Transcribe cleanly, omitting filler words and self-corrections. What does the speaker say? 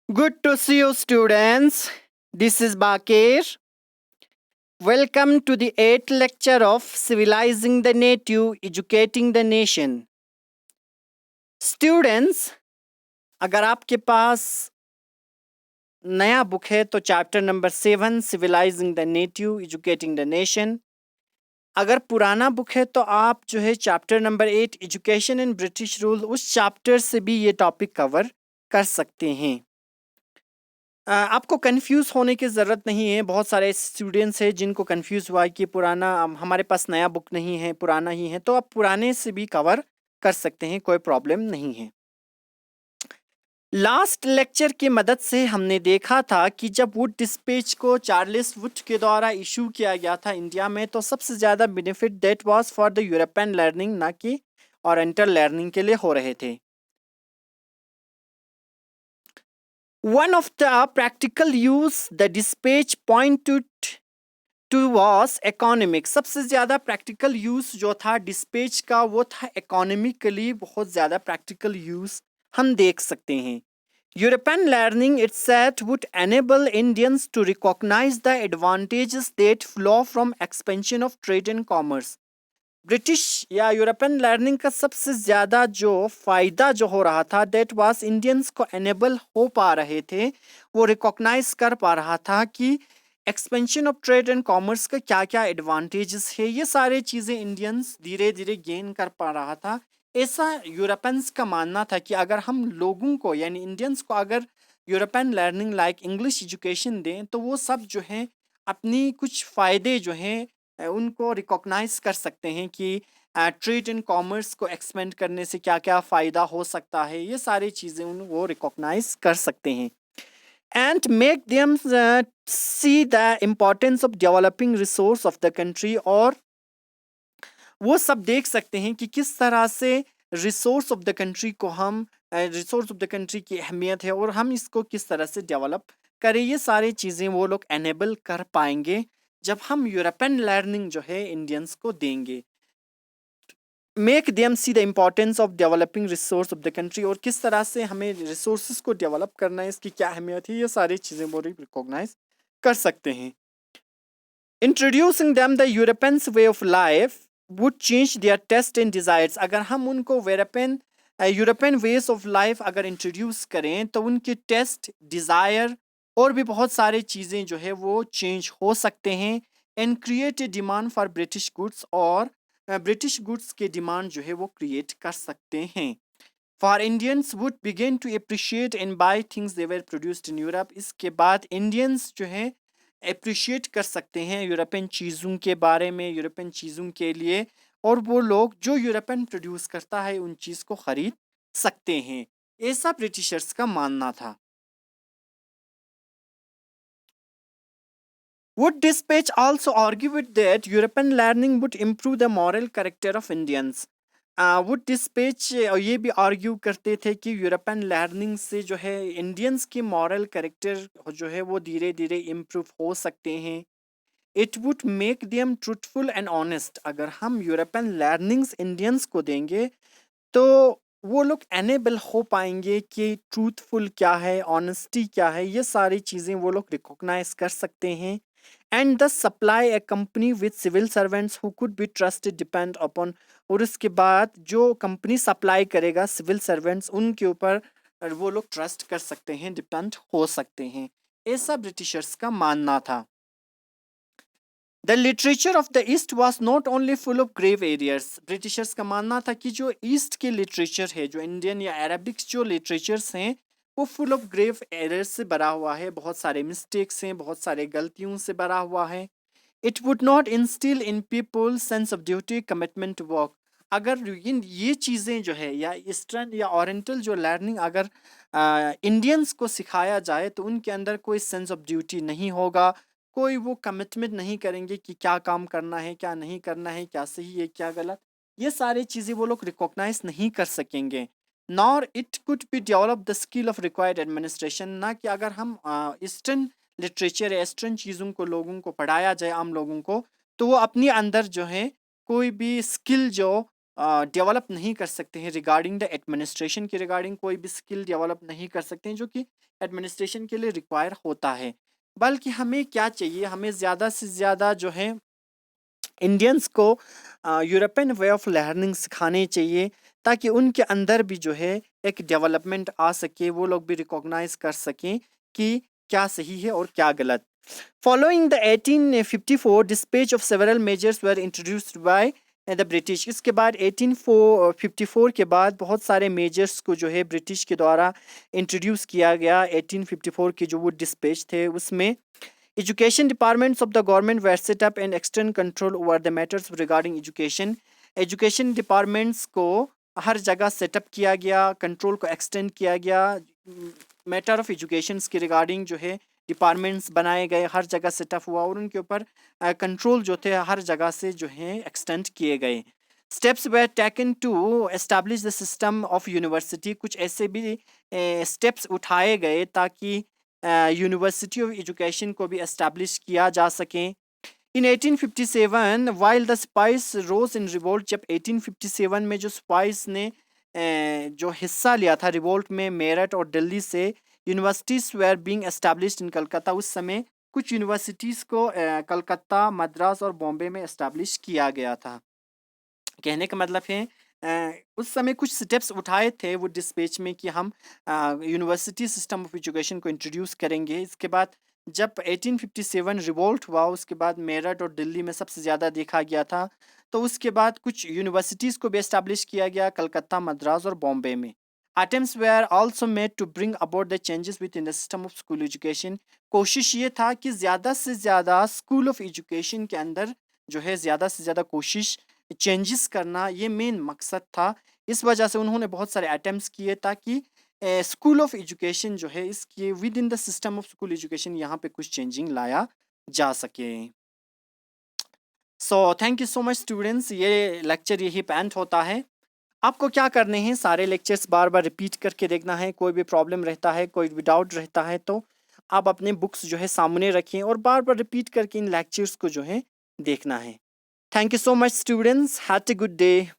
Good to see you, students. This is Bakir. Welcome to the 8th lecture of Civilizing the Native, Educating the Nation. Students, अगर आपके पास नया book है तो chapter number 7 civilising the native educating the nation. अगर पुराना book है तो आप जो है chapter number 8 education in British rule उस चैप्टर से भी ये टॉपिक कवर कर सकते हैं। आपको कंफ्यूज होने की ज़रूरत नहीं है। बहुत सारे स्टूडेंट्स हैं जिनको कंफ्यूज हुआ है कि पुराना हमारे पास नया बुक नहीं है, पुराना ही है, तो आप पुराने से भी कवर कर सकते हैं, कोई प्रॉब्लम नहीं है। लास्ट लेक्चर की मदद से हमने देखा था कि जब वुड डिस्पैच को चार्ल्स वुड के द्वारा इशू किया गया था इंडिया में, तो सबसे ज़्यादा benefit that was for the European learning, ना कि ओरिएंटल लर्निंग के लिए हो रहे थे। One of the practical use the dispatch pointed to was economic। सबसे ज़्यादा प्रैक्टिकल यूज़ जो था डिस्पैच का वो था इकोनॉमिकली बहुत ज़्यादा प्रैक्टिकल यूज़ हम देख सकते हैं। European learning itself would enable Indians to recognize the advantages that flow from expansion of trade and commerce। British या यूरोपियन लर्निंग का सबसे ज़्यादा जो फ़ायदा जो हो रहा था दैट वाज इंडियंस को एनेबल हो पा रहे थे, वो रिकॉग्नाइज कर पा रहा था कि expansion of trade and commerce का क्या क्या एडवांटेजेस है। ये सारे चीज़ें इंडियंस धीरे धीरे गेन कर पा रहा था। ऐसा यूरोपियंस का मानना था कि अगर हम लोगों को यानी इंडियंस को अगर European learning like English education दें तो वो सब जो हैं अपनी कुछ फ़ायदे जो हैं उनको रिकॉग्नाइज कर सकते हैं कि ट्रेड एंड कॉमर्स को एक्सपेंड करने से क्या क्या फ़ायदा हो सकता है। ये सारी चीज़ें वो रिकॉग्नाइज कर सकते हैं and make them see the importance of developing resource of the country. और वो सब देख सकते हैं कि किस तरह से रिसोर्स ऑफ द कंट्री को हम रिसोर्स ऑफ द कंट्री की अहमियत है और हम इसको किस तरह से डेवलप करें। ये सारी चीज़ें वो लोग एनेबल कर पाएंगे जब हम यूरोपियन लर्निंग जो है इंडियंस को देंगे। Make them see the importance of developing resource of the country, और किस तरह से हमें रिसोर्स को डेवलप करना है, इसकी क्या अहमियत है, ये सारी चीज़ें वो रिकॉग्नाइज कर सकते हैं। Introducing them the Europeans way of life would change their taste and desires. अगर हम उनको यूरोपियन वेज ऑफ लाइफ अगर इंट्रोड्यूस करें तो उनके टेस्ट, डिज़ायर और भी बहुत सारे चीज़ें जो है वो चेंज हो सकते हैं and create a demand for British goods. और ब्रिटिश गुड्स के डिमांड जो है वो क्रिएट कर सकते हैं। For Indians would begin to appreciate and buy things they were produced in Europe. इसके बाद इंडियंस जो है अप्रिशिएट कर सकते हैं यूरोपियन चीज़ों के बारे में, यूरोपियन चीज़ों के लिए, और वो लोग जो यूरोपियन प्रोड्यूस करता है उन चीज़ को ख़रीद सकते हैं। ऐसा ब्रिटिशर्स का मानना था। Would Dispatch also argued that European learning would improve the moral character of Indians? Wood dispatch ये भी आर्ग्यू करते थे कि यूरोपियन लर्निंग से जो है इंडियंस की मॉरल कैरेक्टर जो है वो धीरे धीरे इम्प्रूव हो सकते हैं। It would make them truthful and honest. अगर हम यूरोपियन लर्निंग्स इंडियंस को देंगे तो वो लोग एनेबल हो पाएंगे कि ट्रूथफुल क्या है, ऑनेस्टी क्या है, ये सारी चीज़ें वो लोग रिकॉग्नाइज कर सकते हैं। And the supply a company with civil servants who could be trusted depend upon. और उसके बाद जो कंपनी सप्लाई करेगा सिविल सर्वेंट्स, उनके ऊपर वो लोग ट्रस्ट कर सकते हैं, डिपेंड हो सकते हैं। ऐसा ब्रिटिशर्स का मानना था। The literature of the East was not only full of grave errors. Britishers का मानना था कि जो ईस्ट के लिटरेचर है, जो इंडियन या अरबिक्स जो लिटरेचर्स हैं, वो फुल ऑफ ग्रेव एरर्स से भरा हुआ है, बहुत सारे मिस्टेक्स हैं, बहुत सारे गलतियों से भरा हुआ है। It would not instil in people sense of duty, commitment to work. अगर ये चीज़ें जो है या ईस्टर्न या ओरिएंटल जो लर्निंग अगर इंडियंस को सिखाया जाए तो उनके अंदर कोई सेंस ऑफ ड्यूटी नहीं होगा, कोई वो कमिटमेंट नहीं करेंगे कि क्या काम करना है, क्या नहीं करना है, क्या सही है, क्या गलत। ये सारी चीज़ें वो लोग रिकॉग्नाइज नहीं कर सकेंगे। Nor it could be develop the skill of required administration. ना कि अगर हम ईस्टर्न लिटरेचर या ईस्टर्न चीज़ों को लोगों को पढ़ाया जाए, आम लोगों को, तो वो अपने अंदर जो है कोई भी स्किल जो डेवलप नहीं कर सकते हैं रिगार्डिंग द एडमिनिस्ट्रेशन के रिगार्डिंग कोई भी स्किल डेवलप नहीं कर सकते हैं जो कि एडमिनिस्ट्रेशन के लिए रिक्वायर होता है। बल्कि हमें क्या चाहिए, हमें ज़्यादा से ज़्यादा जो है इंडियंस को यूरोपियन वे ऑफ लर्निंग सिखाने चाहिए, ताकि उनके अंदर भी जो है एक डेवलपमेंट आ सके, वो लोग भी रिकॉग्नाइज कर सकें कि क्या सही है और क्या गलत। Following the 1854 dispatch of several measures were introduced by the British. इसके बाद 1854 के बाद बहुत सारे मेजर्स को जो है ब्रिटिश के द्वारा इंट्रोड्यूस किया गया। 1854 के जो वो डिस्पैच थे उसमें Education departments of the government were set up and extend control over the matters regarding education. Education departments को हर जगह सेटअप किया गया, कंट्रोल को एक्सटेंड किया गया। मैटर ऑफ एजुकेशन के रिगार्डिंग जो है डिपार्टमेंट्स बनाए गए, हर जगह सेटअप हुआ और उनके ऊपर कंट्रोल जो थे हर जगह से जो है एक्सटेंड किए गए। Steps were taken to establish the system of university. कुछ ऐसे भी स्टेप्स उठाए गए ताकि यूनिवर्सिटी ऑफ एजुकेशन को भी एस्टैब्लिश किया जा सके। In 1857 while the sepoys rose in revolt, जब 1857 में जो स्पाइस ने जो हिस्सा लिया था रिवोल्ट में मेरठ और दिल्ली से, universities were being established in Calcutta. उस समय कुछ यूनिवर्सिटीज़ को कलकत्ता, मद्रास और बॉम्बे में एस्टैब्लिश किया गया था। कहने का मतलब है उस समय कुछ स्टेप्स उठाए थे वो डिस्पैच में कि हम यूनिवर्सिटी सिस्टम ऑफ एजुकेशन को इंट्रोड्यूस करेंगे। इसके बाद जब 1857 रिवोल्ट हुआ, उसके बाद मेरठ और दिल्ली में सबसे ज़्यादा देखा गया था, तो उसके बाद कुछ यूनिवर्सिटीज़ को भी एस्टैब्लिश किया गया कलकत्ता, मद्रास और बॉम्बे में। Attempts were also made to bring about the changes within the system of school education. कोशिश ये था कि ज़्यादा से ज़्यादा स्कूल ऑफ एजुकेशन के अंदर जो है ज़्यादा से ज़्यादा कोशिश चेंजेस करना, ये मेन मकसद था। इस वजह से उन्होंने बहुत सारे अटेम्प्ट्स किए ताकि स्कूल ऑफ एजुकेशन जो है इसके with in the system of school education यहाँ पे कुछ चेंजिंग लाया जा सके। So thank you so much students, ये लेक्चर यही पेंट होता है। आपको क्या करने हैं, सारे लेक्चर्स बार बार रिपीट करके देखना है। कोई भी प्रॉब्लम रहता है, कोई भी डाउट रहता है तो आप अपने बुक्स जो है सामने रखें और बार बार रिपीट करके इन लेक्चर्स को जो है देखना है। Thank you so much students. Have a good day.